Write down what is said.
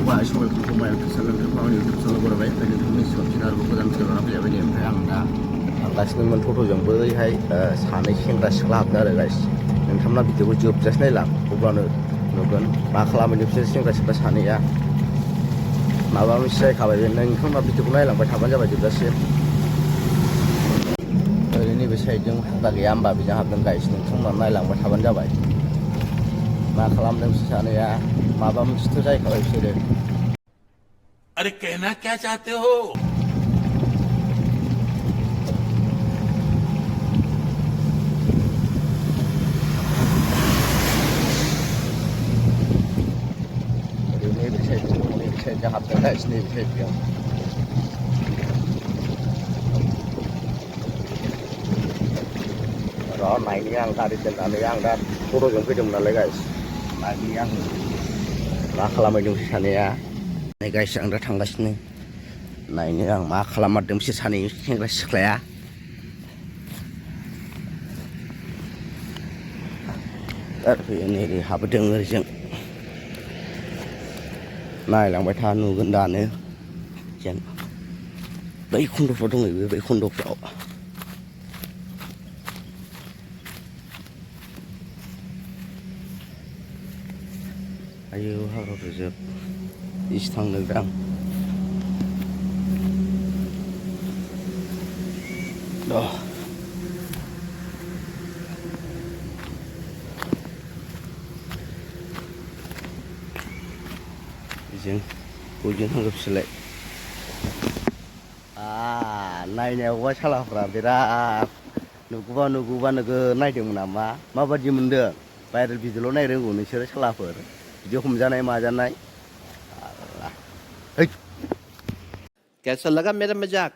खुलुमबाय सबायखौ नोंथांखौ आंनि इउटुब चेनेल बरायबाय ओमफ्राय नोंथांनि सिगाङाव आरोबाव गोदान भिडिअ लाना फैलायबाय ओमफ्राय आं दा थांगासिनोमोन टट'जों बैहाय सानै सेंग्रा सिख्ला हाबदों आरो गाइस नोंथांमोना भिडिअखौ जोबजासे नायलां अब्लानो नुगोन मा खालामो बिसोर सेंग्रा सिख्ला सानैया माबा मोनसे जायखाबाय नोंथांमोना भिडिअखौ नायलांबाय थाबानो जाबाय जोबजासे ओरै नैबे साइडजों हाग्रा गैया होमबा बेजों हाबदों गाइस नोंथांमोना नायलांबाय थाबानो जाबाय मा खालामदों बिसोर सानैया माबा मोनसेथ' जायखाबाय बिसोरो अरे कहना क्या चाहते हो नैबे साइडजों हाबदों गाइस नैबे साइडजों र' नायनि आं गारि दोननानै आं दा टट'जों फैदोंमोन नालाय गाइस नायनि आं मा खालामहैदों बिसोर सानैया नै गाइस आं दा थांगासिनो नायनो आं मा खालाममारदों बिसोर सानै सेंग्रा सिख्लाया फैयो नै हाबोदों ओरैजों नायलांबाय था नुगोन दानो जेन बै खन्द'फ्राव दंहैयो बै खन्द'फ्राव आयौ हाग्राफोर जोब इसे थांदोंदां बेजों बयजों थांगौ बिसोरलाय नायनायावबा सालाफ्रा बिराद नुगौबा नोगोद नायदोंमोन नामा माबादि मोनदों भाइरेल भिडिअल' नाय रोंगौ नोंसोरो सालाफोर बिदि हमजानाय माजानाय कैसा लगा मेरा मजाक